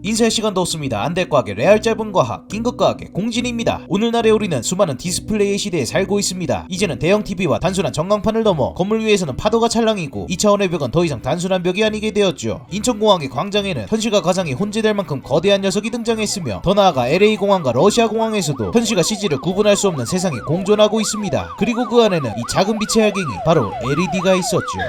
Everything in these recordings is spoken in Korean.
인쇄 시간도 없습니다. 안될과학의 레알 짧은 과학, 긴급과학의 공진입니다. 오늘날의 우리는 수많은 디스플레이의 시대에 살고 있습니다. 이제는 대형 TV와 단순한 전광판을 넘어 건물 위에서는 파도가 찰랑이고 2차원의 벽은 더 이상 단순한 벽이 아니게 되었죠. 인천공항의 광장에는 현실과 가상이 혼재될 만큼 거대한 녀석이 등장했으며 더 나아가 LA공항과 러시아공항에서도 현실과 CG를 구분할 수 없는 세상이 공존하고 있습니다. 그리고 그 안에는 이 작은 빛의 알갱이 바로 LED가 있었죠.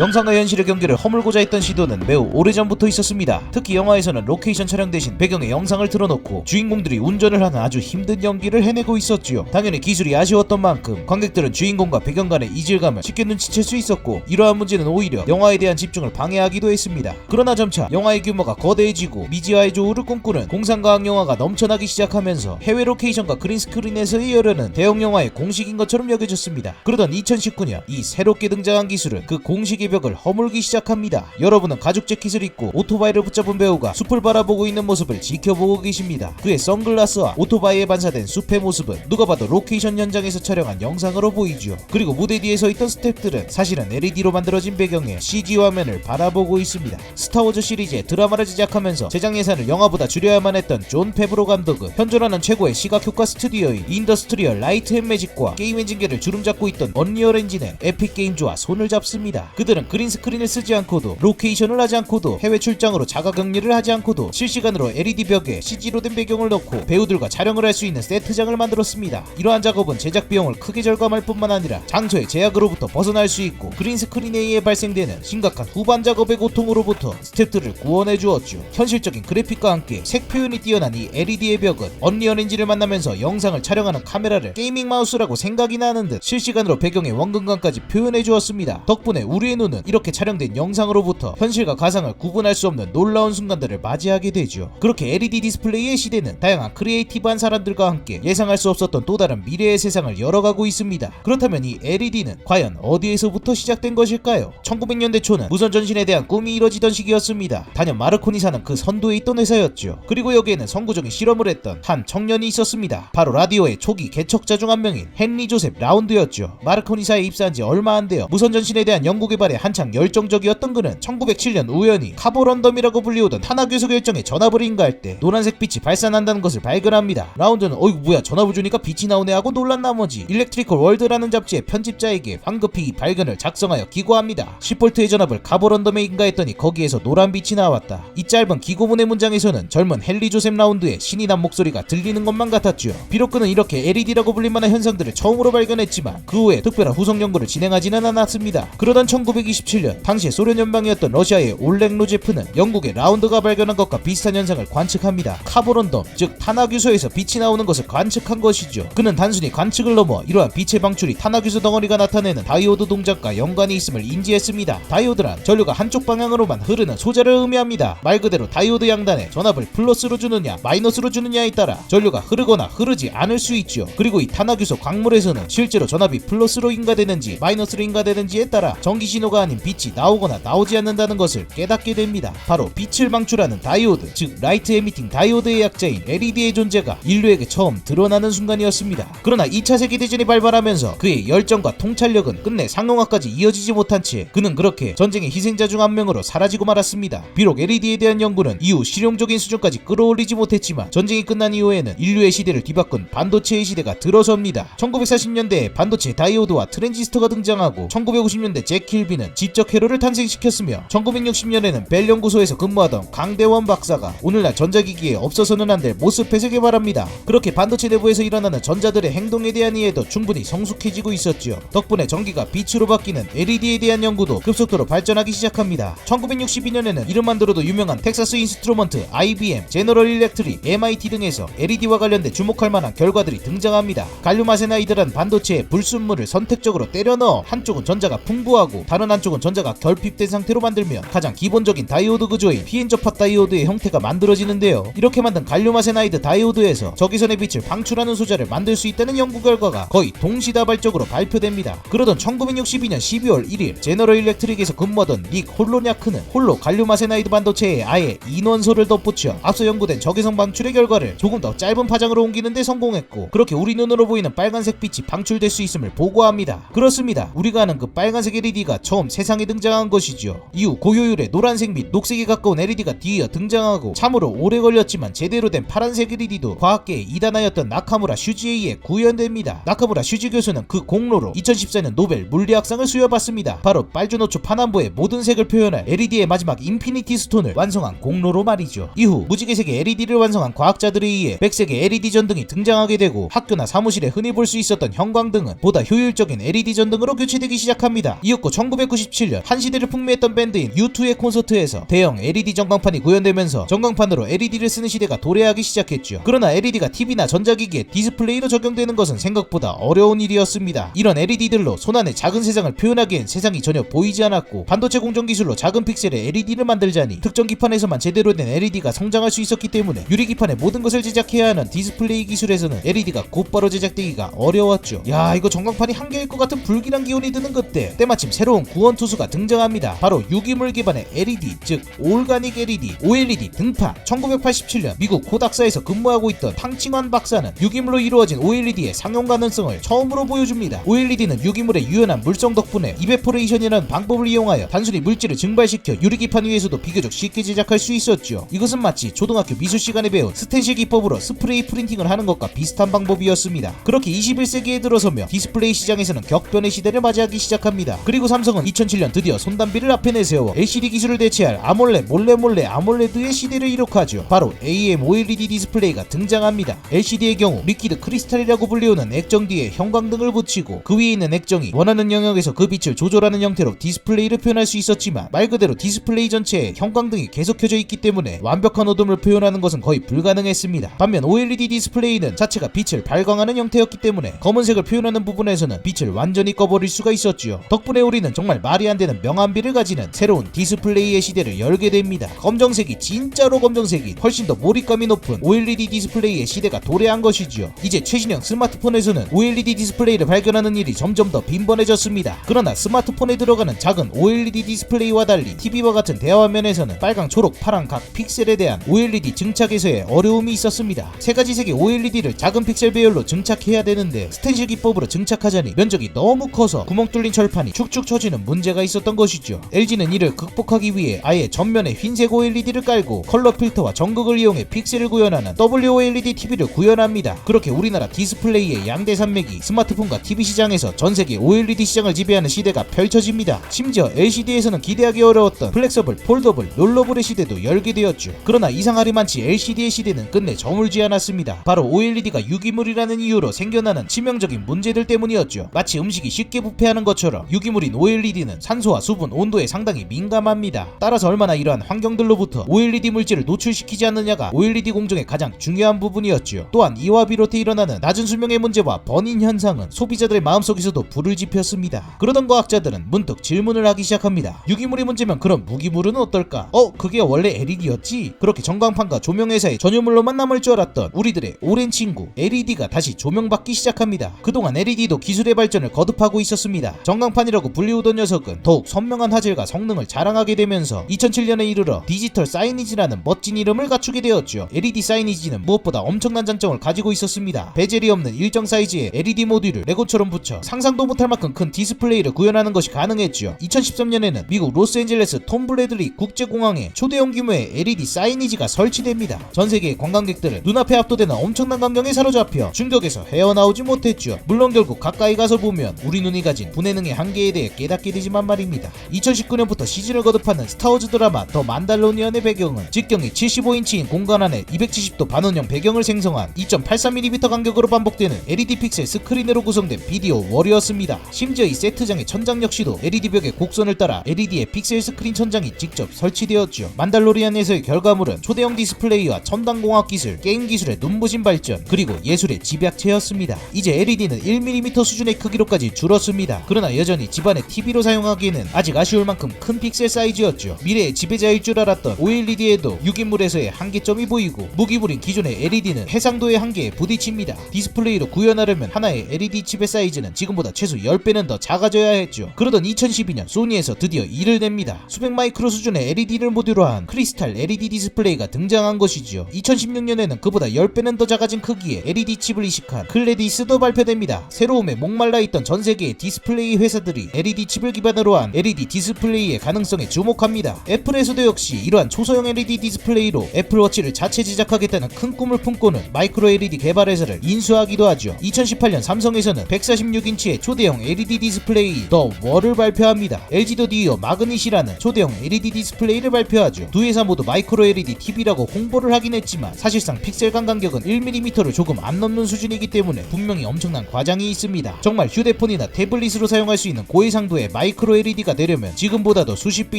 영상과 현실의 경계를 허물고자 했던 시도는 매우 오래전부터 있었습니다. 특히 영화에서는 로케이션 촬영 대신 배경에 영상을 틀어놓고 주인공들이 운전을 하는 아주 힘든 연기를 해내고 있었지요. 당연히 기술이 아쉬웠던 만큼 관객들은 주인공과 배경 간의 이질감을 쉽게 눈치챌 수 있었고, 이러한 문제는 오히려 영화에 대한 집중을 방해하기도 했습니다. 그러나 점차 영화의 규모가 거대해지고 미지화의 조우를 꿈꾸는 공상과학 영화가 넘쳐나기 시작하면서 해외 로케이션과 그린스크린에서 이어르는 대형 영화의 공식인 것처럼 여겨졌습니다. 그러던 2019년 이 새롭게 등장한 기술은 그 공식의 벽을 허물기 시작합니다. 여러분은 가죽 재킷을 입고 오토바이를 붙잡은 배우가 숲을 바라보고 있는 모습을 지켜보고 계십니다. 그의 선글라스와 오토바이에 반사된 숲의 모습은 누가 봐도 로케이션 현장에서 촬영한 영상으로 보이죠. 그리고 무대 뒤에 서 있던 스태프들은 사실은 LED로 만들어진 배경에 CG 화면을 바라보고 있습니다. 스타워즈 시리즈의 드라마를 제작하면서 제작 예산을 영화보다 줄여야만 했던 존 페브로 감독은 현존하는 최고의 시각효과 스튜디오인 인더스트리얼 라이트 앤 매직과 게임 엔진계를 주름잡고 있던 언리얼 엔진의 에픽 게임즈와 손을 잡습니다. 그들은 그린스크린을 쓰지 않고도 로케이션을 하지 않고도 해외 출장으로 자가격리를 하지 않고도 실시간으로 LED 벽에 CG로 된 배경을 넣고 배우들과 촬영을 할 수 있는 세트장을 만들었습니다. 이러한 작업은 제작 비용을 크게 절감할 뿐만 아니라 장소의 제약으로부터 벗어날 수 있고 그린스크린에 의해 발생되는 심각한 후반 작업의 고통으로부터 스태프들을 구원해 주었죠. 현실적인 그래픽과 함께 색 표현이 뛰어난 이 LED의 벽은 언리얼 엔진을 만나면서 영상을 촬영하는 카메라를 게이밍 마우스라고 생각이 나는 듯 실시간으로 배경의 원근감까지 표현해 주었습니다. 덕분에 우리의 눈은 이렇게 촬영된 영상으로부터 현실과 가상을 구분할 수 없는 놀라운 순간들을 맞이하게 되죠. 그렇게 LED 디스플레이의 시대는 다양한 크리에이티브한 사람들과 함께 예상할 수 없었던 또 다른 미래의 세상을 열어가고 있습니다. 그렇다면 이 LED는 과연 어디에서부터 시작된 것일까요? 1900년대 초는 무선 전신에 대한 꿈이 이뤄지던 시기였습니다. 단연 마르코니 사는 그 선두에 있던 회사였죠. 그리고 여기에는 선구적인 실험을 했던 한 청년이 있었습니다. 바로 라디오의 초기 개척자 중 한 명인 헨리 조셉 라운드였죠. 마르코니사에 입사한 지 얼마 안 되어 무선 전신에 대한 연구 개발에 한창 열정적이었던 그는 1907년 우연히 카보런덤이라고 불리우던 탄화괴수 결정에 전압을 인가할 때 노란색 빛이 발산한다는 것을 발견합니다. 라운드는 어이구 뭐야 전압을 주니까 빛이 나오네 하고 놀란 나머지 일렉트리컬 월드라는 잡지의 편집자에게 황급히 이 발견을 작성하여 기고합니다. 10V의 전압을 카보런덤에 인가했더니 거기에서 노란 빛이 나왔다. 이 짧은 기고문의 문장에서는 젊은 헨리 조셉 라운드의 신이 난 목소리가 들리는 것만 같았죠. 비록 그는 이렇게 LED라고 불릴 만한 현상들을 처음으로 발견했지만 그 후에 특별한 후속 연구를 진행하지는 않았습니다. 그러던 1927년 당시의 소련 연방이었던 러시아의 올렉 로제프는 영국의 라운드가 발견한 것과 비슷한 현상을 관측합니다. 카보런덤, 즉 탄화규소에서 빛이 나오는 것을 관측한 것이죠. 그는 단순히 관측을 넘어 이러한 빛의 방출이 탄화규소 덩어리가 나타내는 다이오드 동작과 연관이 있음을 인지했습니다. 다이오드란 전류가 한쪽 방향으로만 흐르는 소자를 의미합니다. 말 그대로 다이오드 양단에 전압을 플러스로 주느냐 마이너스로 주느냐에 따라 전류가 흐르거나 흐르지 않을 수 있죠. 그리고 이 탄화규소 광물에서는 실제로 전압이 플러스로 인가되는지 마이너스로 인가되는지에 따라 전기 신호가 아닌 빛이 나오거나 나오지 않는다는 것을 깨닫게 됩니다. 바로 빛을 방출하는 다이오드, 즉 라이트 에미팅 다이오드의 약자인 LED의 존재가 인류에게 처음 드러나는 순간이었습니다. 그러나 2차 세계대전이 발발하면서 그의 열정과 통찰력은 끝내 상용화까지 이어지지 못한 채 그는 그렇게 전쟁의 희생자 중 한 명으로 사라지고 말았습니다. 비록 LED에 대한 연구는 이후 실용적인 수준까지 끌어올리지 못했지만 전쟁이 끝난 이후에는 인류의 시대를 뒤바꾼 반도체의 시대가 들어섭니다. 1940년대에 반도체 다이오드와 트랜지스터가 등장하고 1950년대 잭 킬비는 지적 회로를 탄생시켰으며 1960년에는 벨 연구소에서 근무하던 강대원 박사가 오늘날 전자기기에 없어서는 안 될 모스펫을 개발합니다. 그렇게 반도체 내부에서 일어나는 전자들의 행동에 대한 이해도 충분히 성숙해지고 있었죠. 덕분에 전기가 빛으로 바뀌는 LED에 대한 연구도 급속도로 발전하기 시작합니다. 1962년에는 이름만 들어도 유명한 텍사스 인스트루먼트, IBM, 제너럴 일렉트릭, MIT 등에서 LED와 관련된 주목할 만한 결과들이 등장합니다. 갈륨 아세나이드라는 반도체에 불순물을 선택적으로 때려 넣어 한쪽은 전자가 풍부하고 다른 한쪽은 전자가 결핍된 상태로 만들면 가장 기본적인 다이오드 구조인 피엔 접합 다이오드의 형태가 만들어지는데요. 이렇게 만든 갈륨 아세나이드 다이오드에서 적외선의 빛을 방출하는 소자를 만들 수 있다는 연구 결과가 거의 동시다발적으로 발표됩니다. 그러던 1962년 12월 1일 제너럴 일렉트릭에서 근무하던 닉 홀로냐크는 홀로 갈륨 아세나이드 반도체에 아예 인원소를 덧붙여 앞서 연구된 적외선 방출의 결과를 조금 더 짧은 파장으로 옮기는 데 성공했고, 그렇게 우리 눈으로 보이는 빨간색 빛이 방출될 수 있음을 보고합니다. 그렇습니다. 우리가 아는 그 빨간색 LED가 처음 처음 세상에 등장한 것이죠. 이후 고효율의 노란색 및 녹색에 가까운 LED가 뒤이어 등장하고 참으로 오래 걸렸지만 제대로 된 파란색 LED도 과학계의 이단아였던 나카무라 슈지에 의해 구현됩니다. 나카무라 슈지 교수는 그 공로로 2014년 노벨 물리학상을 수여받습니다. 바로 빨주노초 파남보의 모든 색을 표현할 LED의 마지막 인피니티 스톤을 완성한 공로로 말이죠. 이후 무지개색의 LED를 완성한 과학자들에 의해 백색의 LED 전등이 등장하게 되고 학교나 사무실에 흔히 볼 수 있었던 형광등은 보다 효율적인 LED 전등으로 교체되기 시작합니다. 이었고 1997년 한 시대를 풍미했던 밴드인 U2의 콘서트에서 대형 LED 전광판이 구현되면서 전광판으로 LED를 쓰는 시대가 도래하기 시작했죠. 그러나 LED가 TV나 전자기기에 디스플레이로 적용되는 것은 생각보다 어려운 일이었습니다. 이런 LED들로 손안의 작은 세상을 표현하기엔 세상이 전혀 보이지 않았고 반도체 공정 기술로 작은 픽셀의 LED를 만들자니 특정 기판에서만 제대로 된 LED가 성장할 수 있었기 때문에 유리기판에 모든 것을 제작해야 하는 디스플레이 기술에서는 LED가 곧바로 제작되기가 어려웠죠. 야, 이거 전광판이 한 개일 것 같은 불길한 기운이 드는 그때 때마침 새로운 구원투수가 등장합니다. 바로 유기물 기반의 LED, 즉 올가닉 LED, OLED 등판. 1987년 미국 코닥사에서 근무하고 있던 탕칭환 박사는 유기물로 이루어진 OLED의 상용 가능성을 처음으로 보여줍니다. OLED는 유기물의 유연한 물성 덕분에 이베포레이션이라는 방법을 이용하여 단순히 물질을 증발시켜 유리기판 위에서도 비교적 쉽게 제작할 수 있었죠. 이것은 마치 초등학교 미술 시간에 배운 스텐실 기법으로 스프레이 프린팅을 하는 것과 비슷한 방법이었습니다. 그렇게 21세기에 들어서며 디스플레이 시장에서는 격변의 시대를 맞이하기 시작합니다. 그리고 삼성은 2007년 드디어 손담비를 앞에 내세워 LCD 기술을 대체할 아몰레 몰래 아몰레드의 시대를 이룩하죠. 바로 AMOLED 디스플레이가 등장합니다. LCD의 경우 리퀴드 크리스탈이라고 불리우는 액정 뒤에 형광등을 붙이고 그 위에 있는 액정이 원하는 영역에서 그 빛을 조절하는 형태로 디스플레이를 표현할 수 있었지만 말 그대로 디스플레이 전체에 형광등이 계속 켜져 있기 때문에 완벽한 어둠을 표현하는 것은 거의 불가능했습니다. 반면 OLED 디스플레이는 자체가 빛을 발광하는 형태였기 때문에 검은색을 표현하는 부분에서는 빛을 완전히 꺼버릴 수가 있었지요. 덕분에 우리는 정말 말이 안 되는 명암비를 가지는 새로운 디스플레이의 시대를 열게 됩니다. 검정색이 진짜로 검정색인 훨씬 더 몰입감이 높은 OLED 디스플레이의 시대가 도래한 것이지요. 이제 최신형 스마트폰에서는 OLED 디스플레이를 발견하는 일이 점점 더 빈번해졌습니다. 그러나 스마트폰에 들어가는 작은 OLED 디스플레이와 달리 TV와 같은 대화면에서는 빨강, 초록, 파란 각 픽셀에 대한 OLED 증착에서의 어려움이 있었습니다. 세 가지 색의 OLED를 작은 픽셀 배열로 증착해야 되는데 스텐실 기법으로 증착하자니 면적이 너무 커서 구멍 뚫린 철판이 축축 처지는 문제가 있었던 것이죠. LG는 이를 극복하기 위해 아예 전면에 흰색 OLED를 깔고 컬러 필터와 전극을 이용해 픽셀을 구현하는 WOLED TV를 구현합니다. 그렇게 우리나라 디스플레이의 양대 산맥이 스마트폰과 TV 시장에서 전세계 OLED 시장을 지배하는 시대가 펼쳐집니다. 심지어 LCD에서는 기대하기 어려웠던 플렉서블, 폴더블, 롤러블의 시대도 열게 되었죠. 그러나 이상하리 많지 LCD의 시대는 끝내 저물지 않았습니다. 바로 OLED가 유기물이라는 이유로 생겨나는 치명적인 문제들 때문이었죠. 마치 음식이 쉽게 부패하는 것처럼 유기물인 OLED는 산소와 수분, 온도에 상당히 민감합니다. 따라서 얼마나 이러한 환경들로부터 OLED 물질을 노출시키지 않느냐가 OLED 공정의 가장 중요한 부분이었죠. 또한 이와 비롯해 일어나는 낮은 수명의 문제와 번인 현상은 소비자들의 마음속에서도 불을 지폈습니다. 그러던 과학자들은 문득 질문을 하기 시작합니다. 유기물이 문제면 그럼 무기물은 어떨까? 그게 원래 LED였지? 그렇게 전광판과 조명회사의 전유물로만 남을 줄 알았던 우리들의 오랜 친구 LED가 다시 조명받기 시작합니다. 그동안 LED도 기술의 발전을 거듭하고 있었습니다. 전광판이라고 불리우던 녀석은 더욱 선명한 화질과 성능을 자랑하게 되면서 2007년에 이르러 디지털 사이니지라는 멋진 이름을 갖추게 되었죠. LED 사이니지는 무엇보다 엄청난 장점을 가지고 있었습니다. 베젤이 없는 일정 사이즈의 LED 모듈을 레고처럼 붙여 상상도 못할 만큼 큰 디스플레이를 구현하는 것이 가능했죠. 2013년에는 미국 로스앤젤레스 톰 브래들리 국제공항에 초대형 규모의 LED 사이니지가 설치됩니다. 전세계의 관광객들은 눈앞에 압도되는 엄청난 광경에 사로잡혀 충격에서 헤어나오지 못했죠. 물론 결국 가까이 가서 보면 우리 눈이 가진 분해능의 한계에 대해 깨닫게 되지만 말입니다. 2019년부터 시즌을 거듭하는 스타워즈 드라마 더 만달로니언의 배경은 직경이 75인치인 공간 안에 270도 반원형 배경을 생성한 2.83mm 간격으로 반복되는 LED 픽셀 스크린으로 구성된 비디오 월이었습니다. 심지어 이 세트장의 천장 역시도 LED 벽의 곡선을 따라 LED의 픽셀 스크린 천장이 직접 설치되었죠. 만달로리안에서의 결과물은 초대형 디스플레이와 첨단 공학 기술, 게임 기술의 눈부신 발전, 그리고 예술의 집약체였습니다. 이제 LED는 1mm 수준의 크기로까지 줄었습니다. 그러나 여전히 집안의 TV로 사용하기에는 아직 아쉬울 만큼 큰 픽셀 사이즈였죠. 미래의 지배자일 줄 알았던 OLED에도 유기물에서의 한계점이 보이고 무기물인 기존의 LED는 해상도의 한계에 부딪힙니다. 디스플레이로 구현하려면 하나의 LED 칩의 사이즈는 지금보다 최소 10배는 더 작아져야 했죠. 그러던 2012년 소니에서 드디어 이를 냅니다. 수백 마이크로 수준의 LED를 모듈로 한 크리스탈 LED 디스플레이가 등장한 것이죠. 2016년에는 그보다 10배는 더 작아진 크기의 LED 칩을 이식한 클레디스도 발표됩니다. 새로움에 목말라 있던 전세계의 디스플레이 회사들이 LED 칩을 기반으로 한 LED 디스플레이의 가능성에 주목합니다. 애플에서도 역시 이러한 초소형 LED 디스플레이로 애플워치를 자체 제작하겠다는 큰 꿈을 품고는 마이크로 LED 개발 회사를 인수하기도 하죠. 2018년 삼성에서는 146인치의 초대형 LED 디스플레이 더 월을 발표합니다. LG도 뒤이어 마그닛이라는 초대형 LED 디스플레이를 발표하죠. 두 회사 모두 마이크로 LED TV라고 홍보를 하긴 했지만 사실상 픽셀감 간격은 1mm를 조금 안 넘는 수준이기 때문에 분명히 엄청난 과장이 있습니다. 정말 휴대폰이나 태블릿으로 사용할 수 있는 고해상도의 마이크로 LED가 되려면 지금보다도 수십 배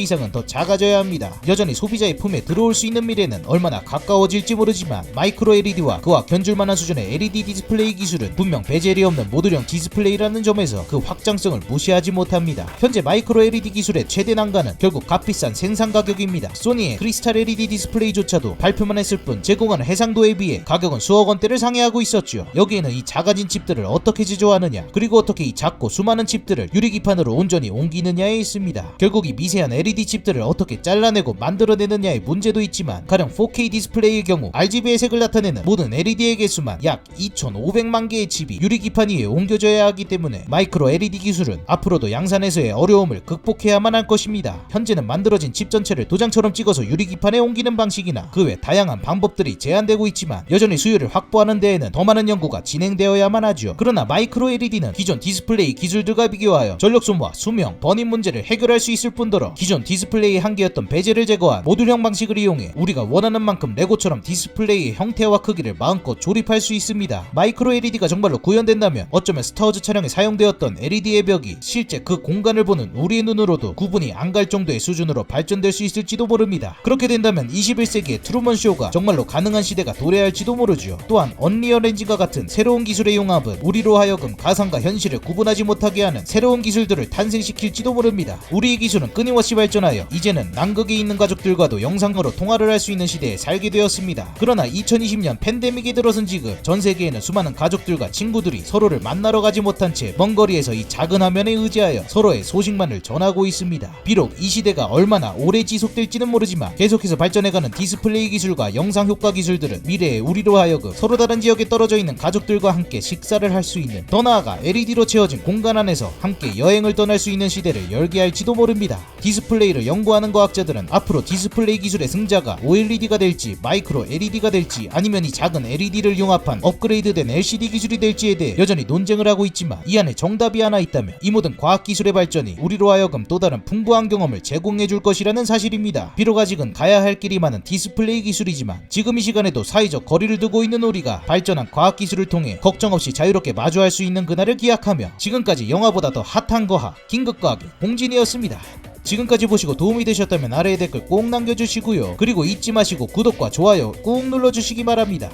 이상은 더 작아져야 합니다. 여전히 소비자의 품에 들어올 수 있는 미래는 얼마나 가까워질지 모르지만 마이크로 LED와 그와 견줄만한 수준의 LED 디스플레이 기술은 분명 베젤이 없는 모듈형 디스플레이라는 점에서 그 확장성을 무시하지 못합니다. 현재 마이크로 LED 기술의 최대 난관은 결국 값비싼 생산 가격입니다. 소니의 크리스탈 LED 디스플레이조차도 발표만 했을 뿐 제공하는 해상도에 비해 가격은 수억 원대를 상회하고 있었죠. 여기에는 이 작아진 칩들을 어떻게 제조하느냐, 그리고 어떻게 이 작고 수많은 칩들을 유리기판으로 온전히 옮기느냐에 있습니다. 결국 이 미세한 LED 칩들을 어떻게 잘라내고 만들어내느냐의 문제도 있지만 가령 4K 디스플레이의 경우 RGB의 색을 나타내는 모든 LED의 개수만 약 2,500만 개의 칩이 유리기판 위에 옮겨져야 하기 때문에 마이크로 LED 기술은 앞으로도 양산에서의 어려움을 극복해야만 할 것입니다. 현재는 만들어진 칩 전체를 도장처럼 찍어서 유리기판에 옮기는 방식이나 그 외 다양한 방법들이 제한되고 있지만 여전히 수요를 확보하는 데에는 더 많은 연구가 진행되어야만 하죠. 그러나 마이크로 LED는 기존 디스플레이 기술들과 비교하여 전력 소모와 수명, 번임 문제를 해결할 수 있을 뿐더러 기존 디스플레이의 한계였던 베젤을 제거한 모듈형 방식을 이용해 우리가 원하는 만큼 레고처럼 디스플레이의 형태와 크기를 마음껏 조립할 수 있습니다. 마이크로 LED가 정말로 구현된다면 어쩌면 스타워즈 촬영에 사용되었던 LED의 벽이 실제 그 공간을 보는 우리의 눈으로도 구분이 안 갈 정도의 수준으로 발전될 수 있을지도 모릅니다. 그렇게 된다면 21세기의 트루먼 쇼가 정말로 가능한 시대가 도래할지도 모르죠. 또한 언리얼 엔진과 같은 새로운 기술의 융합은 우리로 하여금 가상과 현실을 구분하지 못하게 하는 새로운 기술들을 탄생시킬지도 모릅니다. 우리의 기술은 끊임없이 발전하여 이제는 남극에 있는 가족들과도 영상으로 통화를 할 수 있는 시대에 살게 되었습니다. 그러나 2020년 팬데믹에 들어선 지금 전 세계에는 수많은 가족들과 친구들이 서로를 만나러 가지 못한 채 먼 거리에서 이 작은 화면에 의지하여 서로의 소식만을 전하고 있습니다. 비록 이 시대가 얼마나 오래 지속될지는 모르지만 계속해서 발전해가는 디스플레이 기술과 영상 효과 기술들은 미래의 우리로 하여금 서로 다른 지역에 떨어져 있는 가족들과 함께 식사를 할 수 있는, 더 나아가 LED로 채워진 공간 안에서 함께 여행을 떠날 수 있는 시대를 열게 할지도 모릅니다. 디스플레이를 연구하는 과학자들은 앞으로 디스플레이 기술의 승자가 OLED가 될지 마이크로 LED가 될지 아니면 이 작은 LED를 융합한 업그레이드된 LCD 기술이 될지에 대해 여전히 논쟁을 하고 있지만 이 안에 정답이 하나 있다면 이 모든 과학기술의 발전이 우리로 하여금 또 다른 풍부한 경험을 제공해줄 것이라는 사실입니다. 비록 아직은 가야 할 길이 많은 디스플레이 기술이지만 지금 이 시간에도 사회적 거리를 두고 있는 우리가 발전한 과학기술을 통해 걱정 없이 자유롭게 마주할 수 있는 그날을 기약하며 지금까지 영화보다 더 핫한 거하 긴급과학의 봉진이었습니다. 지금까지 보시고 도움이 되셨다면 아래에 댓글 꼭 남겨주시고요. 그리고 잊지 마시고 구독과 좋아요 꾹 눌러주시기 바랍니다.